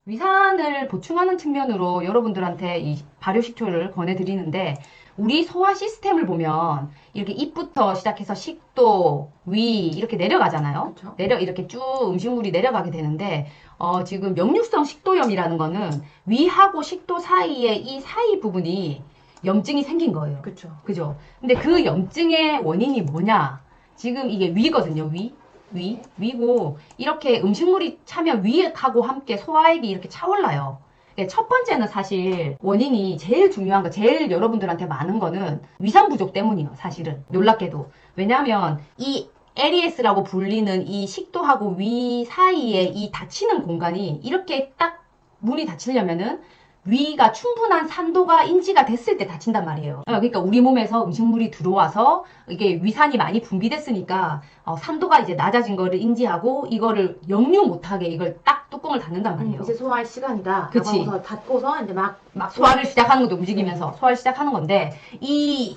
위산을 보충하는 측면으로 여러분들한테 이 발효식초를 권해드리는데, 우리 소화 시스템을 보면 이렇게 입부터 시작해서 식도, 위 이렇게 내려가잖아요. 그쵸. 이렇게 쭉 음식물이 내려가게 되는데, 지금 역류성 식도염이라는 거는 위하고 식도 사이에 이 사이 부분이 염증이 생긴 거예요. 그쵸. 그죠? 근데 그 염증의 원인이 뭐냐? 지금 이게 위거든요, 위고, 이렇게 음식물이 차면 위하고 함께 소화액이 이렇게 차올라요. 첫 번째는 사실 원인이 제일 중요한 거, 제일 여러분들한테 많은 거는 위산 부족 때문이에요, 사실은. 놀랍게도. 왜냐하면 이 LES라고 불리는 이 식도하고 위 사이에 이 닫히는 공간이 이렇게 딱 문이 닫히려면은 위가 충분한 산도가 인지가 됐을 때 닫힌단 말이에요. 그러니까 우리 몸에서 음식물이 들어와서 이게 위산이 많이 분비됐으니까 산도가 이제 낮아진 거를 인지하고 이거를 역류 못하게 이걸 딱 뚜껑을 닫는단 말이에요. 이제 소화할 시간이다. 그치. 하고서 닫고서 이제 막 소화를 시작하는 것도 움직이면서 소화를 시작하는 건데, 이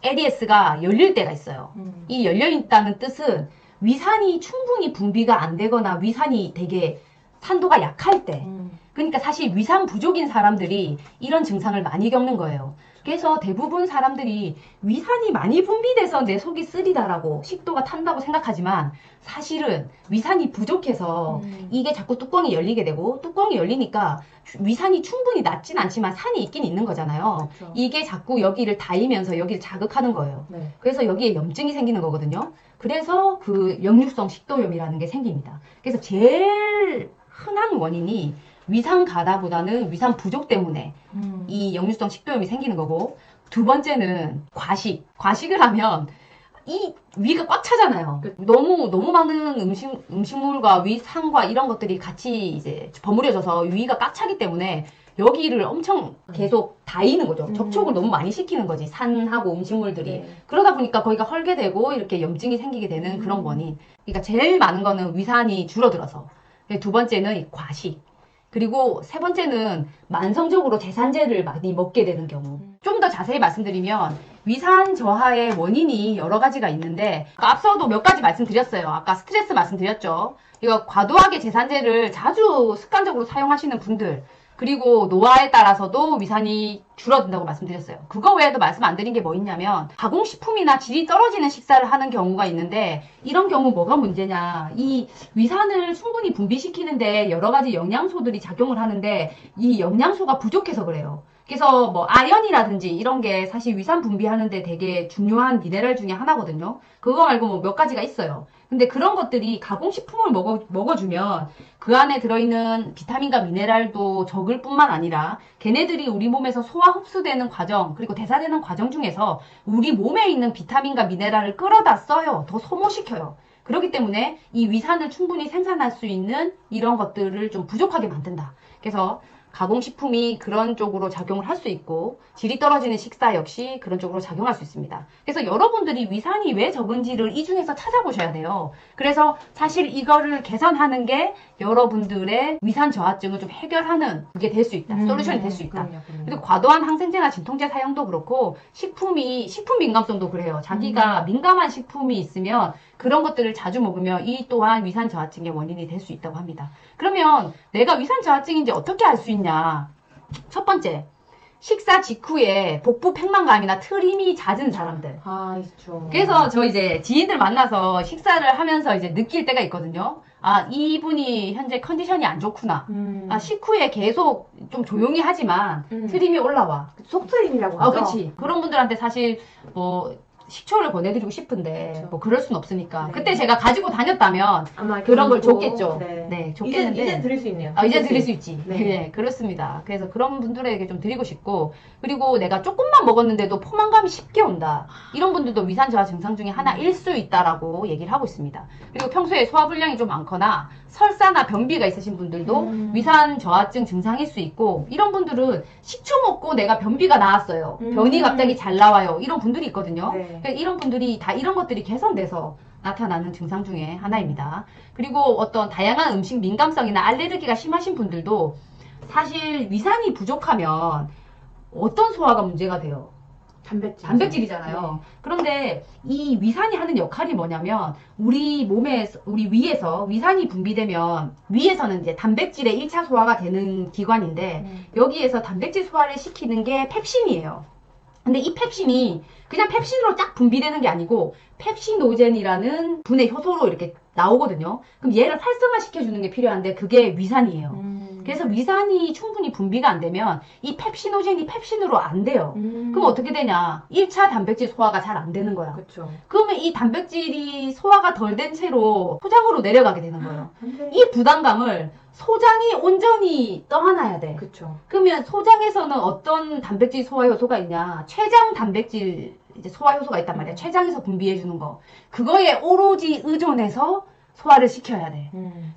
LES가 열릴 때가 있어요. 이 열려있다는 뜻은 위산이 충분히 분비가 안 되거나 위산이 되게 산도가 약할 때, 그러니까 사실 위산 부족인 사람들이 이런 증상을 많이 겪는 거예요. 그래서 대부분 사람들이 위산이 많이 분비돼서 내 속이 쓰리다라고 식도가 탄다고 생각하지만, 사실은 위산이 부족해서 이게 자꾸 뚜껑이 열리게 되고, 뚜껑이 열리니까 위산이 충분히 낮진 않지만 산이 있긴 있는 거잖아요. 그렇죠. 이게 자꾸 여기를 닿으면서 여기를 자극하는 거예요. 네. 그래서 여기에 염증이 생기는 거거든요. 그래서 그 역류성 식도염이라는 게 생깁니다. 그래서 제일 흔한 원인이 위산 가다보다는 위산 부족 때문에 이 역류성 식도염이 생기는 거고, 두 번째는 과식을 하면 이 위가 꽉 차잖아요. 너무 많은 음식물과 위산과 이런 것들이 같이 이제 버무려져서 위가 꽉 차기 때문에 여기를 엄청 계속 다이는 거죠. 접촉을 너무 많이 시키는 거지, 산하고 음식물들이. 네. 그러다 보니까 거기가 헐게 되고 이렇게 염증이 생기게 되는 그런 원인. 그러니까 제일 많은 거는 위산이 줄어들어서. 두 번째는 이 과식. 그리고 세 번째는 만성적으로 제산제를 많이 먹게 되는 경우. 좀 더 자세히 말씀드리면 위산 저하의 원인이 여러 가지가 있는데, 앞서도 몇 가지 말씀드렸어요. 아까 스트레스 말씀드렸죠. 이거 과도하게 제산제를 자주 습관적으로 사용하시는 분들, 그리고 노화에 따라서도 위산이 줄어든다고 말씀드렸어요. 그거 외에도 말씀 안 드린 게 뭐 있냐면, 가공식품이나 질이 떨어지는 식사를 하는 경우가 있는데, 이런 경우 뭐가 문제냐, 이 위산을 충분히 분비시키는데 여러 가지 영양소들이 작용을 하는데 이 영양소가 부족해서 그래요. 그래서 뭐 아연이라든지 이런 게 사실 위산 분비하는데 되게 중요한 미네랄 중에 하나거든요. 그거 말고 뭐 몇 가지가 있어요. 근데 그런 것들이 가공식품을 먹어주면 그 안에 들어있는 비타민과 미네랄도 적을 뿐만 아니라 걔네들이 우리 몸에서 소화 흡수되는 과정, 그리고 대사되는 과정 중에서 우리 몸에 있는 비타민과 미네랄을 끌어다 써요. 더 소모시켜요. 그렇기 때문에 이 위산을 충분히 생산할 수 있는 이런 것들을 좀 부족하게 만든다. 그래서 가공식품이 그런 쪽으로 작용을 할 수 있고, 질이 떨어지는 식사 역시 그런 쪽으로 작용할 수 있습니다. 그래서 여러분들이 위산이 왜 적은지를 이 중에서 찾아보셔야 돼요. 그래서 사실 이거를 개선하는 게 여러분들의 위산 저하증을 좀 해결하는 그게 될 수 있다. 솔루션이 될 수 있다. 그럼요. 그리고 과도한 항생제나 진통제 사용도 그렇고, 식품 민감성도 그래요. 자기가 민감한 식품이 있으면 그런 것들을 자주 먹으면 이 또한 위산 저하증의 원인이 될 수 있다고 합니다. 그러면 내가 위산 저하증인지 어떻게 알 수 있냐? 첫 번째, 식사 직후에 복부 팽만감이나 트림이 잦은 사람들. 있죠. 그래서 저 이제 지인들 만나서 식사를 하면서 이제 느낄 때가 있거든요. 이분이 현재 컨디션이 안 좋구나. 식후에 계속 좀 조용히 하지만 트림이 올라와. 속트림이라고 하죠. 그렇지. 그런 분들한테 사실 뭐 식초를 권해드리고 싶은데 그렇죠. 뭐 그럴 순 없으니까. 네. 그때 제가 가지고 다녔다면 아마 그런 걸 좋고, 줬겠죠. 네. 네, 줬겠는데. 이젠 드릴 수 있네요. 이제 드릴 수 있지. 네. 네, 그렇습니다. 그래서 그런 분들에게 좀 드리고 싶고, 그리고 내가 조금만 먹었는데도 포만감이 쉽게 온다. 이런 분들도 위산 저하 증상 중에 하나일 수 있다라고 얘기를 하고 있습니다. 그리고 평소에 소화불량이 좀 많거나 설사나 변비가 있으신 분들도 위산 저하증 증상일 수 있고, 이런 분들은 식초 먹고 내가 변비가 나왔어요. 변이 갑자기 잘 나와요. 이런 분들이 있거든요. 네. 그러니까 이런 분들이 다 이런 것들이 개선돼서 나타나는 증상 중에 하나입니다. 그리고 어떤 다양한 음식 민감성이나 알레르기가 심하신 분들도 사실 위산이 부족하면 어떤 소화가 문제가 돼요? 단백질이잖아요. 그런데 이 위산이 하는 역할이 뭐냐면 우리 위에서 위산이 분비되면 위에서는 이제 단백질의 1차 소화가 되는 기관인데 여기에서 단백질 소화를 시키는 게 펩신이에요. 근데 이 펩신이 그냥 펩신으로 쫙 분비되는 게 아니고 펩시노젠이라는 분해 효소로 이렇게 나오거든요. 그럼 얘를 활성화시켜주는 게 필요한데 그게 위산이에요. 그래서 위산이 충분히 분비가 안 되면 이 펩시노젠이 펩신으로 안 돼요. 그럼 어떻게 되냐? 1차 단백질 소화가 잘 안 되는 거야. 그쵸. 그러면 이 단백질이 소화가 덜 된 채로 소장으로 내려가게 되는 거예요. 이 부담감을 소장이 온전히 떠안아야 돼. 그쵸. 그러면 소장에서는 어떤 단백질 소화 효소가 있냐? 췌장 단백질 이제 소화 효소가 있단 말이야. 췌장에서 분비해 주는 거. 그거에 오로지 의존해서 소화를 시켜야 돼.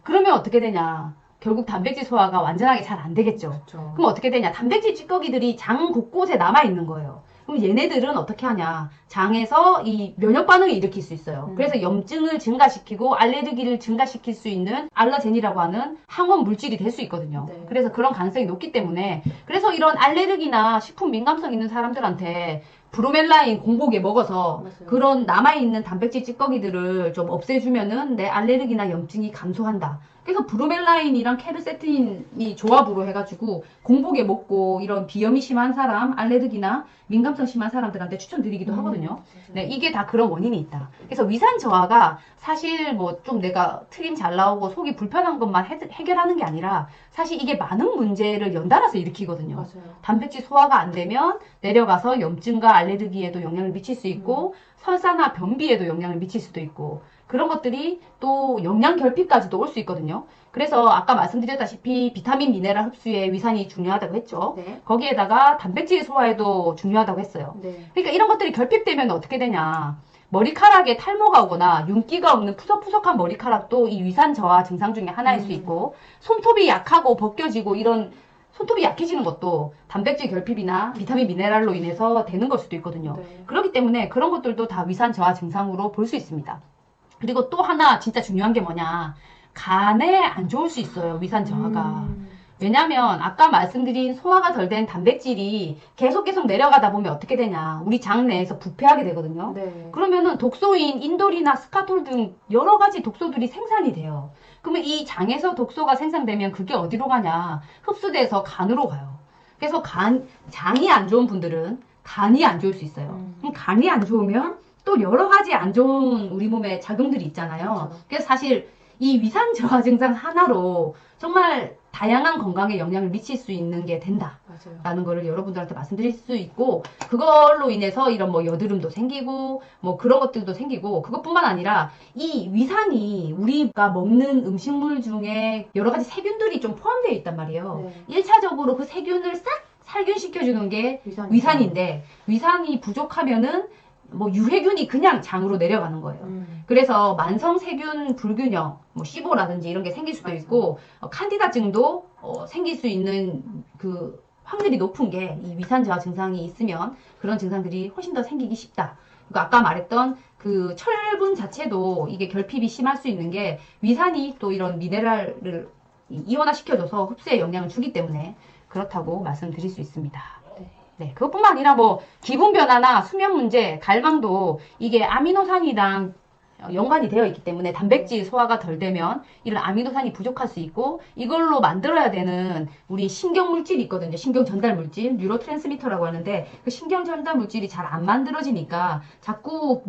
그러면 어떻게 되냐? 결국 단백질 소화가 완전하게 잘 안 되겠죠. 그쵸. 그럼 어떻게 되냐? 단백질 찌꺼기들이 장 곳곳에 남아 있는 거예요. 그럼 얘네들은 어떻게 하냐? 장에서 이 면역 반응을 일으킬 수 있어요. 그래서 염증을 증가시키고 알레르기를 증가시킬 수 있는 알러젠이라고 하는 항원 물질이 될 수 있거든요. 네. 그래서 그런 가능성이 높기 때문에 그래서 이런 알레르기나 식품 민감성 있는 사람들한테 브로멜라인 공복에 먹어서 맞아요. 그런 남아있는 단백질 찌꺼기들을 좀 없애주면은 내 알레르기나 염증이 감소한다. 그래서 브로멜라인이랑 케르세틴이 조합으로 해가지고 공복에 먹고 이런 비염이 심한 사람, 알레르기나 민감성 심한 사람들한테 추천드리기도 하거든요. 네, 이게 다 그런 원인이 있다. 그래서 위산 저하가 사실 뭐 좀 내가 트림 잘 나오고 속이 불편한 것만 해결하는 게 아니라 사실 이게 많은 문제를 연달아서 일으키거든요. 맞아요. 단백질 소화가 안 되면 내려가서 염증과 알레르기에도 영향을 미칠 수 있고 설사나 변비에도 영향을 미칠 수도 있고 그런 것들이 또 영양 결핍까지도 올 수 있거든요. 그래서 아까 말씀드렸다시피 비타민 미네랄 흡수에 위산이 중요하다고 했죠. 네. 거기에다가 단백질 소화에도 중요하다고 했어요. 네. 그러니까 이런 것들이 결핍되면 어떻게 되냐. 머리카락에 탈모가 오거나 윤기가 없는 푸석푸석한 머리카락도 이 위산 저하 증상 중에 하나일 수 있고 손톱이 약하고 벗겨지고 이런 손톱이 약해지는 것도 단백질 결핍이나 비타민 미네랄로 인해서 되는 걸 수도 있거든요. 네. 그렇기 때문에 그런 것들도 다 위산 저하 증상으로 볼 수 있습니다. 그리고 또 하나 진짜 중요한 게 뭐냐. 간에 안 좋을 수 있어요. 위산 저하가. 왜냐면 아까 말씀드린 소화가 덜 된 단백질이 계속 내려가다 보면 어떻게 되냐. 우리 장 내에서 부패하게 되거든요. 네. 그러면은 독소인 인돌이나 스카톨 등 여러 가지 독소들이 생산이 돼요. 그러면 이 장에서 독소가 생산되면 그게 어디로 가냐? 흡수돼서 간으로 가요. 그래서 장이 안 좋은 분들은 간이 안 좋을 수 있어요. 그럼 간이 안 좋으면 또 여러 가지 안 좋은 우리 몸에 작용들이 있잖아요. 그렇죠. 그래서 사실 이 위산 저하 증상 하나로 정말 다양한 건강에 영향을 미칠 수 있는 게 된다. 맞아요. 라는 거를 여러분들한테 말씀드릴 수 있고 그걸로 인해서 이런 뭐 여드름도 생기고 뭐 그런 것들도 생기고 그것뿐만 아니라 이 위산이 우리가 먹는 음식물 중에 여러 가지 세균들이 좀 포함되어 있단 말이에요. 네. 1차적으로 그 세균을 싹 살균시켜주는 게 위산인데 위산이 부족하면은 뭐 유해균이 그냥 장으로 내려가는 거예요. 그래서 만성세균 불균형, 뭐 시보라든지 이런 게 생길 수도 있고 칸디다증도 생길 수 있는 그 확률이 높은 게 이 위산 저하 증상이 있으면 그런 증상들이 훨씬 더 생기기 쉽다. 그리고 아까 말했던 그 철분 자체도 이게 결핍이 심할 수 있는 게 위산이 또 이런 미네랄을 이온화 시켜줘서 흡수에 영향을 주기 때문에 그렇다고 말씀드릴 수 있습니다. 네, 그것뿐만 아니라 뭐 기분 변화나 수면 문제, 갈망도 이게 아미노산이랑 연관이 되어 있기 때문에 단백질 소화가 덜 되면 이런 아미노산이 부족할 수 있고 이걸로 만들어야 되는 우리 신경 물질이 있거든요. 신경 전달 물질, 뉴로트랜스미터라고 하는데 그 신경 전달 물질이 잘 안 만들어지니까 자꾸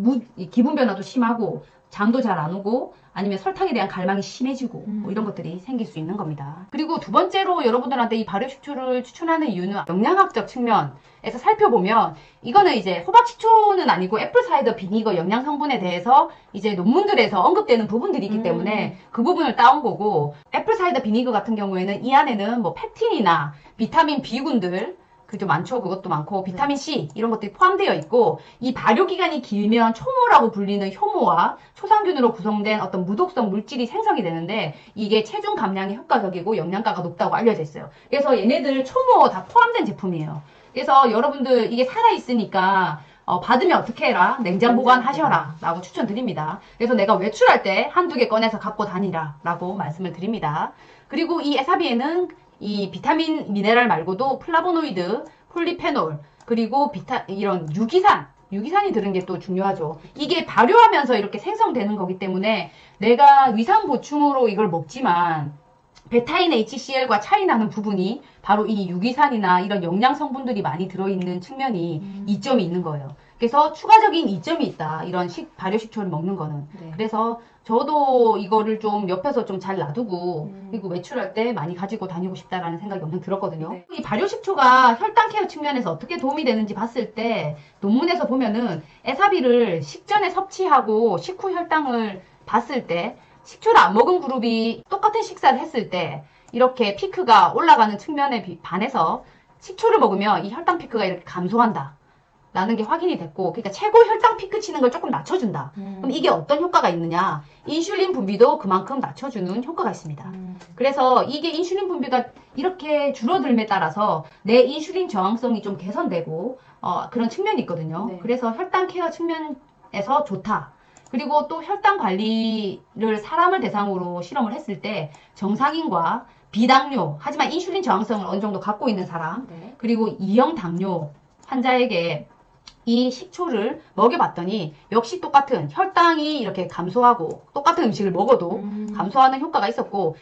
기분 변화도 심하고 잠도 잘 안 오고 아니면 설탕에 대한 갈망이 심해지고 뭐 이런 것들이 생길 수 있는 겁니다. 그리고 두 번째로 여러분들한테 이 발효식초를 추천하는 이유는 영양학적 측면에서 살펴보면 이거는 이제 호박식초는 아니고 애플사이더 비니거 영양 성분에 대해서 이제 논문들에서 언급되는 부분들이 있기 때문에 그 부분을 따온 거고 애플사이더 비니거 같은 경우에는 이 안에는 뭐 팩틴이나 비타민 B군들 그죠 많죠. 그것도 많고 비타민 C 이런 것들이 포함되어 있고 이 발효기간이 길면 초모라고 불리는 효모와 초상균으로 구성된 어떤 무독성 물질이 생성이 되는데 이게 체중 감량에 효과적이고 영양가가 높다고 알려져 있어요. 그래서 얘네들 초모 다 포함된 제품이에요. 그래서 여러분들 이게 살아있으니까 받으면 어떻게 해라? 냉장 보관하셔라 라고 추천드립니다. 그래서 내가 외출할 때 한두 개 꺼내서 갖고 다니라 라고 말씀을 드립니다. 그리고 이 에사비에는 이 비타민 미네랄 말고도 플라보노이드, 폴리페놀, 그리고 이런 유기산이 들은 게 또 중요하죠. 이게 발효하면서 이렇게 생성되는 거기 때문에 내가 위산 보충으로 이걸 먹지만 베타인 HCl과 차이 나는 부분이 바로 이 유기산이나 이런 영양 성분들이 많이 들어있는 측면이 이점이 있는 거예요. 그래서 추가적인 이점이 있다. 이런 발효식초를 먹는 거는. 네. 그래서 저도 이거를 좀 옆에서 좀 잘 놔두고 그리고 외출할 때 많이 가지고 다니고 싶다라는 생각이 엄청 들었거든요. 네. 이 발효식초가 혈당 케어 측면에서 어떻게 도움이 되는지 봤을 때 논문에서 보면은 에사비를 식전에 섭취하고 식후 혈당을 봤을 때 식초를 안 먹은 그룹이 똑같은 식사를 했을 때 이렇게 피크가 올라가는 측면에 반해서 식초를 먹으면 이 혈당 피크가 이렇게 감소한다. 라는 게 확인이 됐고, 그러니까 최고 혈당 피크 치는 걸 조금 낮춰준다. 그럼 이게 어떤 효과가 있느냐? 인슐린 분비도 그만큼 낮춰주는 효과가 있습니다. 그래서 이게 인슐린 분비가 이렇게 줄어들m에 따라서 내 인슐린 저항성이 좀 개선되고 그런 측면이 있거든요. 네. 그래서 혈당 케어 측면에서 좋다. 그리고 또 혈당 관리를 사람을 대상으로 실험을 했을 때 정상인과 비당뇨, 하지만 인슐린 저항성을 어느 정도 갖고 있는 사람, 네. 그리고 2형 당뇨 환자에게 이 식초를 먹여봤더니 역시 똑같은 혈당이 이렇게 감소하고 똑같은 음식을 먹어도 감소하는 효과가 있었고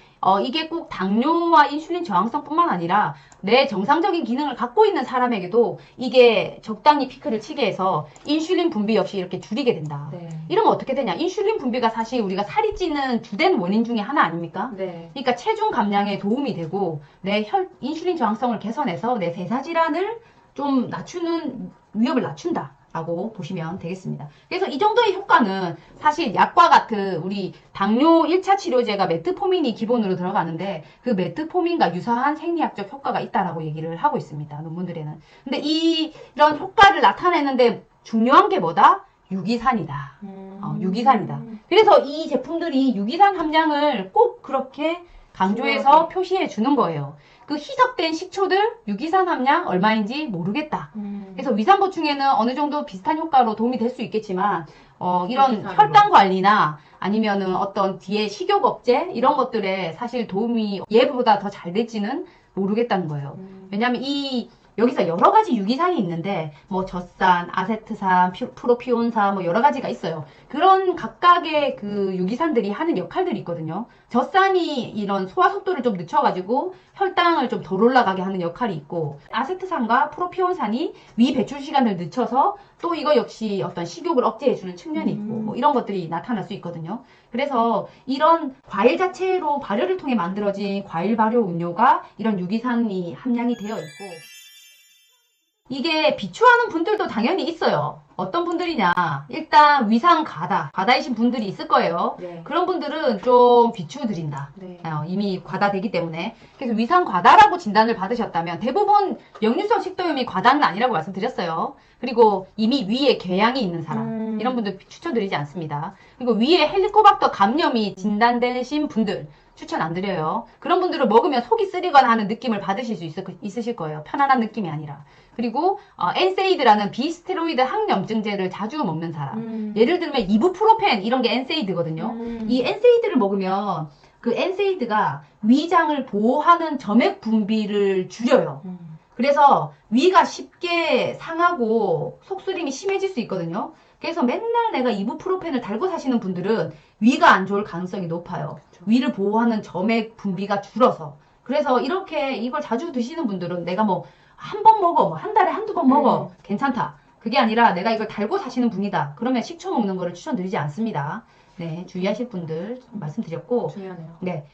이게 꼭 당뇨와 인슐린 저항성뿐만 아니라 내 정상적인 기능을 갖고 있는 사람에게도 이게 적당히 피크를 치게 해서 인슐린 분비 역시 이렇게 줄이게 된다. 네. 이러면 어떻게 되냐? 인슐린 분비가 사실 우리가 살이 찌는 주된 원인 중에 하나 아닙니까? 네. 그러니까 체중 감량에 도움이 되고 내 인슐린 저항성을 개선해서 내 대사질환을 좀 낮추는 위험을 낮춘다라고 보시면 되겠습니다. 그래서 이 정도의 효과는 사실 약과 같은 우리 당뇨 1차 치료제가 메트포민이 기본으로 들어가는데 그 메트포민과 유사한 생리학적 효과가 있다라고 얘기를 하고 있습니다. 논문들에는. 근데 이런 효과를 나타내는데 중요한 게 뭐다? 유기산이다. 유기산이다. 그래서 이 제품들이 유기산 함량을 꼭 그렇게 강조해서 표시해 주는 거예요. 그 희석된 식초들 유기산 함량 얼마인지 모르겠다. 그래서 위산 보충에는 어느 정도 비슷한 효과로 도움이 될 수 있겠지만 이런 유기산으로. 혈당 관리나 아니면은 어떤 뒤에 식욕 억제 이런 것들에 사실 도움이 얘보다 더 잘 될지는 모르겠다는 거예요. 왜냐하면 여기서 여러 가지 유기산이 있는데 뭐 젖산, 아세트산, 프로피온산 뭐 여러 가지가 있어요. 그런 각각의 그 유기산들이 하는 역할들이 있거든요. 젖산이 이런 소화 속도를 좀 늦춰가지고 혈당을 좀 덜 올라가게 하는 역할이 있고 아세트산과 프로피온산이 위 배출 시간을 늦춰서 또 이거 역시 어떤 식욕을 억제해주는 측면이 있고 뭐 이런 것들이 나타날 수 있거든요. 그래서 이런 과일 자체로 발효를 통해 만들어진 과일 발효 음료가 이런 유기산이 함량이 되어 있고 이게 비추하는 분들도 당연히 있어요. 어떤 분들이냐? 일단 위산 과다이신 분들이 있을 거예요. 네. 그런 분들은 좀 비추드린다. 네. 이미 과다되기 때문에. 그래서 위산 과다라고 진단을 받으셨다면 대부분 역류성 식도염이 과다는 아니라고 말씀드렸어요. 그리고 이미 위에 궤양이 있는 사람 이런 분들 추천드리지 않습니다. 그리고 위에 헬리코박터 감염이 진단되신 분들 추천 안 드려요. 그런 분들은 먹으면 속이 쓰리거나 하는 느낌을 받으실 수 있으실 거예요. 편안한 느낌이 아니라. 그리고 엔세이드라는 비스테로이드 항염증제를 자주 먹는 사람. 예를 들면 이부프로펜 이런 게 엔세이드거든요. 이 엔세이드를 먹으면 그 엔세이드가 위장을 보호하는 점액 분비를 줄여요. 그래서 위가 쉽게 상하고 속쓰림이 심해질 수 있거든요. 그래서 맨날 내가 이부프로펜을 달고 사시는 분들은 위가 안 좋을 가능성이 높아요. 위를 보호하는 점액 분비가 줄어서. 그래서 이렇게 이걸 자주 드시는 분들은 내가 뭐 한 번 먹어, 뭐 한 달에 한두 번 먹어. 괜찮다. 그게 아니라 내가 이걸 달고 사시는 분이다. 그러면 식초 먹는 거를 추천드리지 않습니다. 네, 주의하실 분들 말씀드렸고. 중요하네요. 네.